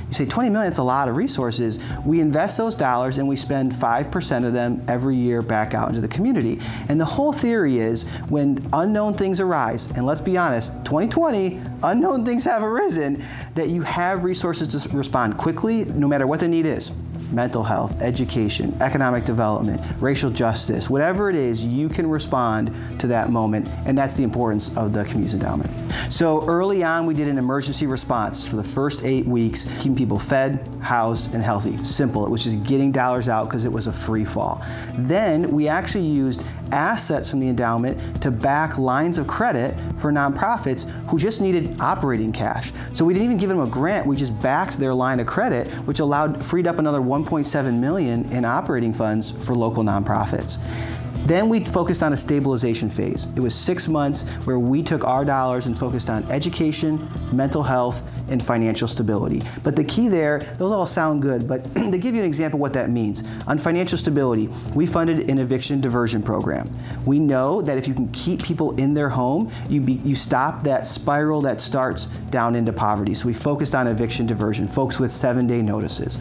You say 20 million, that's a lot of resources. We invest those dollars and we spend 5% of them every year back out into the community. And the whole theory is when unknown things arise, and let's be honest, 2020, unknown things have arisen, that you have resources to respond quickly no matter what the need is. Mental health, education, economic development, racial justice, whatever it is, you can respond to that moment, and that's the importance of the Communities Endowment. So early on, we did an emergency response for the first 8 weeks, keeping people fed, housed, and healthy. Simple, it was just getting dollars out because it was a free fall. Then we actually used assets from the endowment to back lines of credit for nonprofits who just needed operating cash. So we didn't even give them a grant, we just backed their line of credit, which freed up another $1.7 million in operating funds for local nonprofits. Then we focused on a stabilization phase. It was 6 months where we took our dollars and focused on education, mental health, and financial stability. But the key there, those all sound good, but to give you an example of what that means, on financial stability, we funded an eviction diversion program. We know that if you can keep people in their home, you stop that spiral that starts down into poverty. So we focused on eviction diversion, folks with 7-day notices.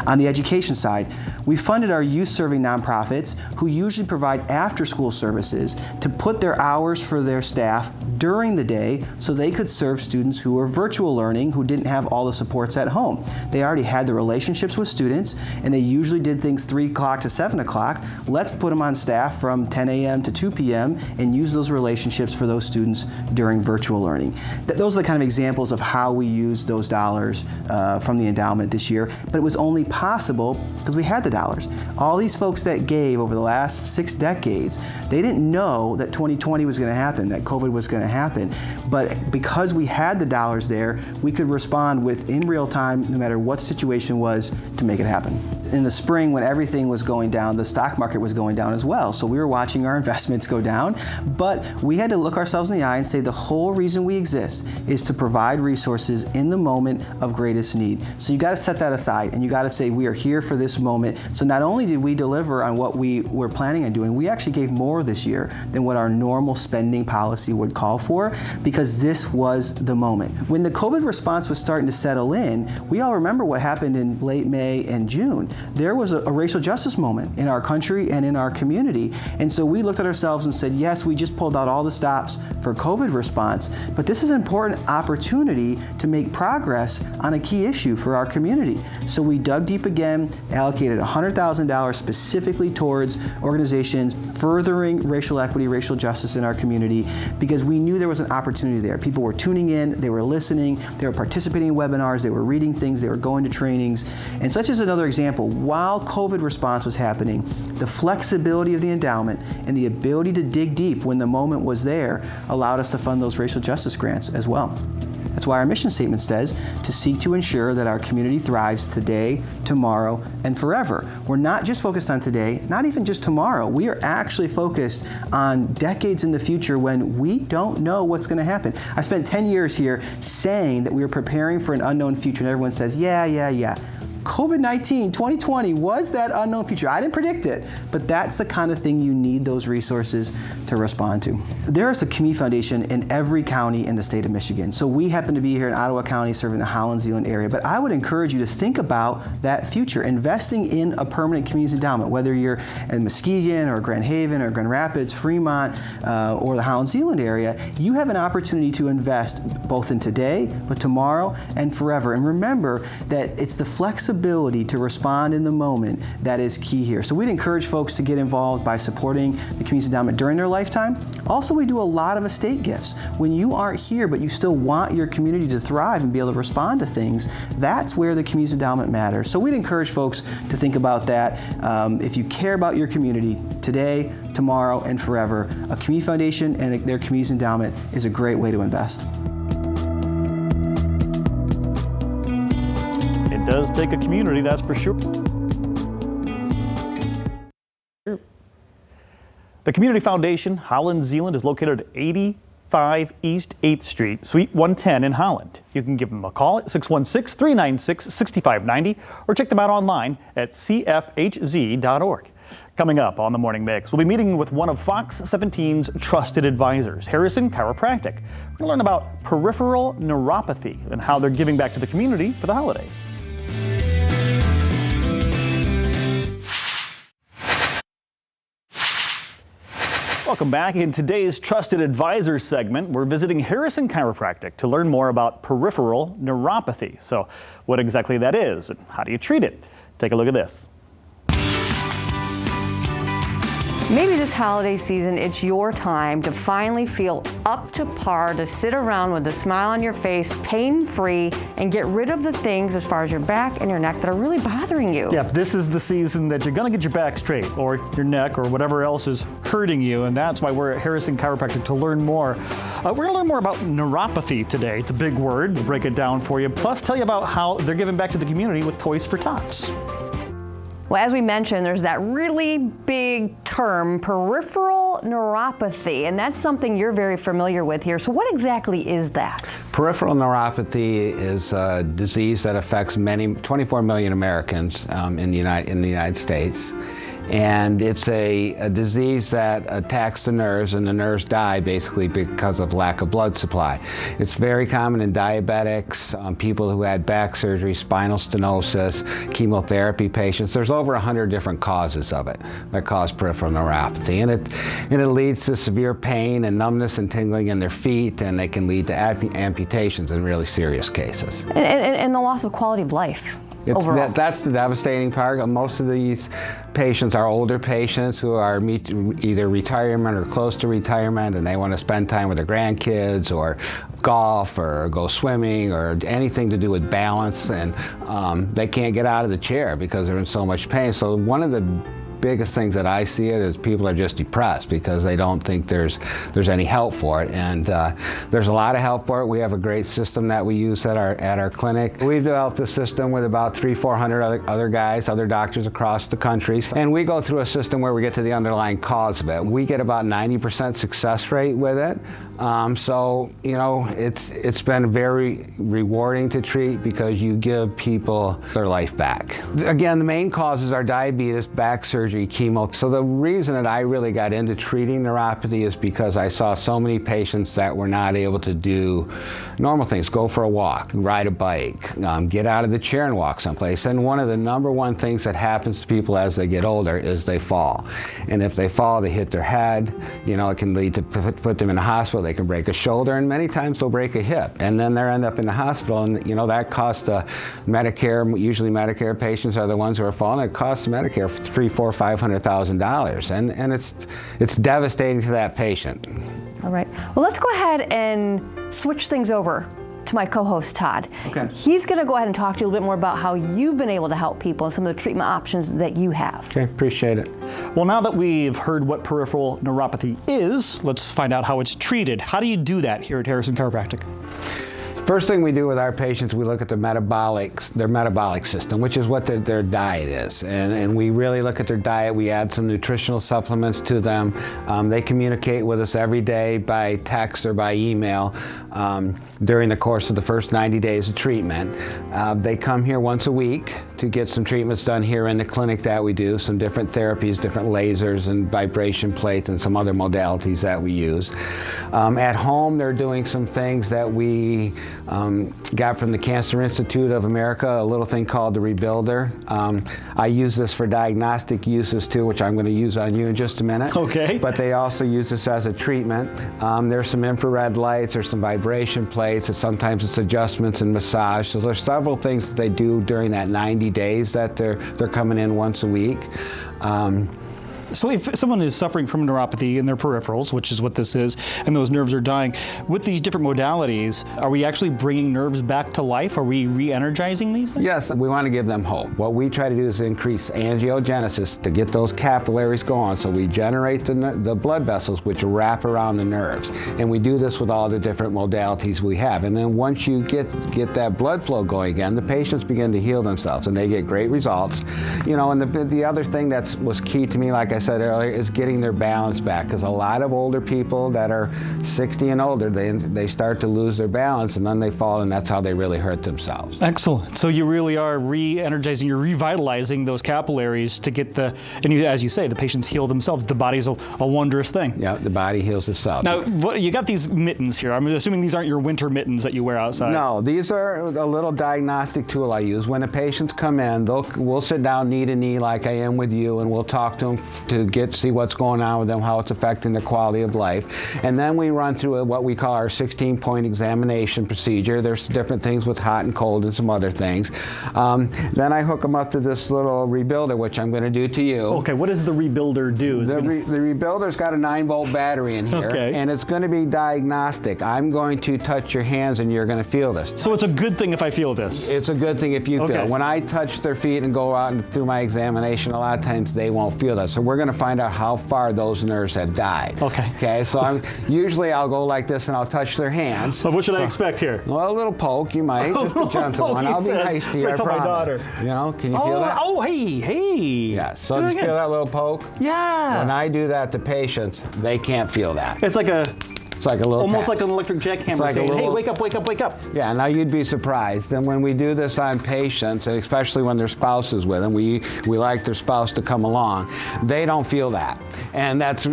On the education side, we funded our youth-serving nonprofits who usually provide after-school services to put their hours for their staff during the day so they could serve students who were virtual learning, who didn't have all the supports at home. They already had the relationships with students, and they usually did things 3 o'clock to 7 o'clock. Let's put them on staff from 10 a.m. to 2 p.m. and use those relationships for those students during virtual learning. Those are the kind of examples of how we used those dollars from the endowment this year, but it was only possible because we had the dollars. All these folks that gave over the last 6 decades, they didn't know that 2020 was going to happen, that COVID was going to happen. But because we had the dollars there, we could respond in real time, no matter what the situation was, to make it happen. In the spring, when everything was going down, the stock market was going down as well. So we were watching our investments go down, but we had to look ourselves in the eye and say the whole reason we exist is to provide resources in the moment of greatest need. So you got to set that aside, and you got to say we are here for this moment. So not only did we deliver on what we were planning on doing, we actually gave more this year than what our normal spending policy would call for, because this was the moment. When the COVID response was starting to settle in, we all remember what happened in late May and June. There was a racial justice moment in our country and in our community. And so we looked at ourselves and said, yes, we just pulled out all the stops for COVID response, but this is an important opportunity to make progress on a key issue for our community. So we dug deep again, allocated $100,000 specifically towards organizations furthering racial equity, racial justice in our community, because we knew there was an opportunity there. People were tuning in, they were listening, they were participating in webinars, they were reading things, they were going to trainings. And such as another example, while COVID response was happening, the flexibility of the endowment and the ability to dig deep when the moment was there allowed us to fund those racial justice grants as well. That's why our mission statement says to seek to ensure that our community thrives today, tomorrow, and forever. We're not just focused on today, not even just tomorrow. We are actually focused on decades in the future when we don't know what's going to happen. I spent 10 years here saying that we were preparing for an unknown future, and everyone says, yeah. COVID-19, 2020 was that unknown future. I didn't predict it, but that's the kind of thing you need those resources to respond to. There is a community foundation in every county in the state of Michigan. So we happen to be here in Ottawa County serving the Holland-Zeeland area, but I would encourage you to think about that future, investing in a permanent community endowment, whether you're in Muskegon or Grand Haven or Grand Rapids, Fremont, or the Holland-Zeeland area. You have an opportunity to invest both in today, but tomorrow and forever. And remember that it's the flexibility to respond in the moment that is key here. So we'd encourage folks to get involved by supporting the Community Endowment during their lifetime. Also, we do a lot of estate gifts. When you aren't here, but you still want your community to thrive and be able to respond to things, that's where the Community Endowment matters. So we'd encourage folks to think about that. If you care about your community today, tomorrow, and forever, a community foundation and their Community Endowment is a great way to invest. It does take a community, that's for sure. The Community Foundation, Holland-Zeeland, is located at 85 East 8th Street, Suite 110 in Holland. You can give them a call at 616-396-6590 or check them out online at cfhz.org. Coming up on the Morning Mix, we'll be meeting with one of Fox 17's trusted advisors, Harrison Chiropractic. We're going to learn about peripheral neuropathy and how they're giving back to the community for the holidays. Welcome back. In today's Trusted Advisor segment, we're visiting Harrison Chiropractic to learn more about peripheral neuropathy. So what exactly that is and how do you treat it? Take a look at this. Maybe this holiday season, it's your time to finally feel up to par, to sit around with a smile on your face, pain-free, and get rid of the things as far as your back and your neck that are really bothering you. Yeah, this is the season that you're going to get your back straight, or your neck, or whatever else is hurting you, and that's why we're at Harrison Chiropractic to learn more. We're going to learn more about neuropathy today. It's a big word. We'll break it down for you, plus tell you about how they're giving back to the community with Toys for Tots. Well, as we mentioned, there's that really big term, peripheral neuropathy, and that's something you're very familiar with here. So what exactly is that? Peripheral neuropathy is a disease that affects 24 million Americans in the United States. And it's a disease that attacks the nerves, and the nerves die basically because of lack of blood supply. It's very common in diabetics, people who had back surgery, spinal stenosis, chemotherapy patients. There's over 100 different causes of it that cause peripheral neuropathy. And it leads to severe pain and numbness and tingling in their feet, and they can lead to amputations in really serious cases. And the loss of quality of life. That's the devastating part. Most of these patients are older patients who are either retirement or close to retirement, and they want to spend time with their grandkids or golf or go swimming or anything to do with balance, and they can't get out of the chair because they're in so much pain. So one of the biggest things that I see it is people are just depressed because they don't think there's any help for it, and there's a lot of help for it. We have a great system that we use at our clinic. We've developed a system with about 300-400 other doctors across the country, and we go through a system where we get to the underlying cause of it. We get about 90% success rate with it. So you know, it's been very rewarding to treat because you give people their life back. Again, the main causes are diabetes, back surgery, chemo. So the reason that I really got into treating neuropathy is because I saw so many patients that were not able to do normal things, go for a walk, ride a bike, get out of the chair and walk someplace. And one of the #1 things that happens to people as they get older is they fall. And if they fall, they hit their head. You know, it can lead to put them in the hospital. They can break a shoulder, and many times they'll break a hip, and then they end up in the hospital, and you know that costs Medicare. Usually Medicare patients are the ones who are falling. It costs Medicare $300,000, $400,000, $500,000, and it's devastating to that patient. All right. Well, let's go ahead and switch things over to my co-host Todd. Okay. He's going to go ahead and talk to you a little bit more about how you've been able to help people and some of the treatment options that you have. Okay, appreciate it. Well, now that we've heard what peripheral neuropathy is, let's find out how it's treated. How do you do that here at Harrison Chiropractic? First thing we do with our patients, we look at their metabolic system, which is what their diet is. And we really look at their diet. We add some nutritional supplements to them. They communicate with us every day by text or by email during the course of the first 90 days of treatment. They come here once a week to get some treatments done here in the clinic that we do, some different therapies, different lasers and vibration plates and some other modalities that we use. At home, they're doing some things that we got from the Cancer Institute of America, a little thing called the Rebuilder. I use this for diagnostic uses too, which I'm going to use on you in just a minute. Okay. But they also use this as a treatment. There's some infrared lights, there's some vibration plates, and sometimes it's adjustments and massage. So there's several things that they do during that 90 days that they're coming in once a week. So if someone is suffering from neuropathy in their peripherals, which is what this is, and those nerves are dying, with these different modalities, are we actually bringing nerves back to life? Are we re-energizing these things? Yes, we want to give them hope. What we try to do is increase angiogenesis to get those capillaries going, so we generate the blood vessels which wrap around the nerves. And we do this with all the different modalities we have. And then once you get that blood flow going again, the patients begin to heal themselves, and they get great results. You know, and the other thing that was key to me, like I said earlier, is getting their balance back, because a lot of older people that are 60 and older, they start to lose their balance and then they fall, and that's how they really hurt themselves. Excellent. So you really are re-energizing, you're revitalizing those capillaries to get as you say, the patients heal themselves. The body's a wondrous thing. Yeah, the body heals itself. Now, you got these mittens here. I'm assuming these aren't your winter mittens that you wear outside. No, these are a little diagnostic tool I use. When the patients come in, we'll sit down knee to knee like I am with you, and we'll talk to them to see what's going on with them, how it's affecting their quality of life. And then we run through what we call our 16-point examination procedure. There's different things with hot and cold and some other things. Then I hook them up to this little rebuilder, which I'm going to do to you. Okay, what does the rebuilder do? The rebuilder's got a 9-volt battery in here, okay, and it's going to be diagnostic. I'm going to touch your hands and you're going to feel this. So it's a good thing if I feel this? It's a good thing if you feel it. When I touch their feet and go out and through my examination, a lot of times they won't feel that. So we're going to find out how far those nerves have died. Okay, so usually I'll go like this and I'll touch their hands. So what should I expect here? Well, a little poke, you might, just a gentle one. I'll be nice to you, I promise. My daughter. You know, can you feel that? Oh, hey. Yeah, so just feel that little poke? Yeah. When I do that to patients, they can't feel that. It's like a little almost tap. like an electric jackhammer like saying, little, hey, wake up, wake up, wake up. Yeah, now you'd be surprised. And when we do this on patients, and especially when their spouse is with them, we like their spouse to come along, they don't feel that. And that's,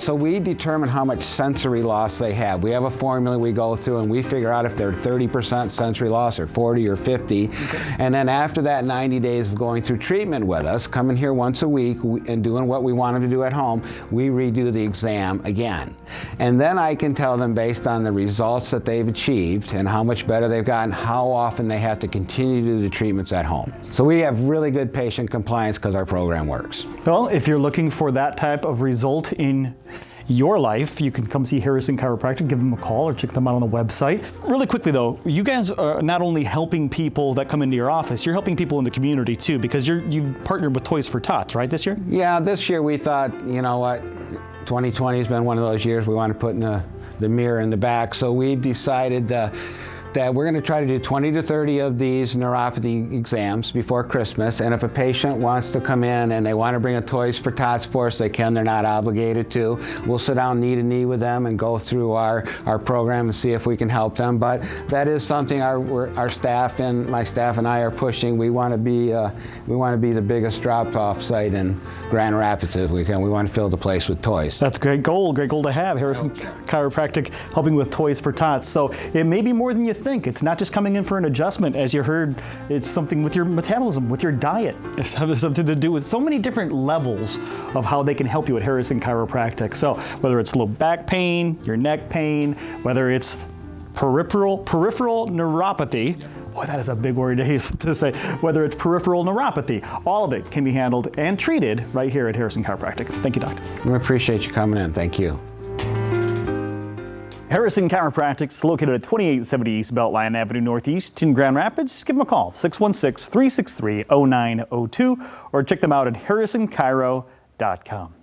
so we determine how much sensory loss they have. We have a formula we go through and we figure out if they're 30% sensory loss or 40 or 50. Okay. And then after that 90 days of going through treatment with us, coming here once a week and doing what we want them to do at home, we redo the exam again. And then I can tell them, based on the results that they've achieved and how much better they've gotten, how often they have to continue to do the treatments at home. So we have really good patient compliance because our program works. Well, if you're looking for that type of result in your life, you can come see Harrison Chiropractic, give them a call, or check them out on the website. Really quickly though, you guys are not only helping people that come into your office, you're helping people in the community too, because you've partnered with Toys for Tots, right, this year? Yeah, this year we thought, you know what, 2020 has been one of those years we want to put in the mirror in the back. So we've decided that we're going to try to do 20 to 30 of these neuropathy exams before Christmas. And if a patient wants to come in and they want to bring a Toys for Tots for us, they can. They're not obligated to. We'll sit down knee to knee with them and go through our program and see if we can help them. But that is something our staff and my staff and I are pushing. We want to be the biggest drop-off site in Grand Rapids if we can. We want to fill the place with toys. That's a great goal to have. Harrison Chiropractic helping with Toys for Tots. So it may be more than you think. It's not just coming in for an adjustment. As you heard, it's something with your metabolism, with your diet. It's something to do with so many different levels of how they can help you at Harrison Chiropractic. So whether it's low back pain, your neck pain, whether it's peripheral neuropathy, boy, that is a big word to say. Whether it's peripheral neuropathy, all of it can be handled and treated right here at Harrison Chiropractic. Thank you, Doctor. I appreciate you coming in. Thank you. Harrison Chiropractic is located at 2870 East Beltline Avenue Northeast in Grand Rapids. Just give them a call, 616-363-0902, or check them out at harrisonchiro.com.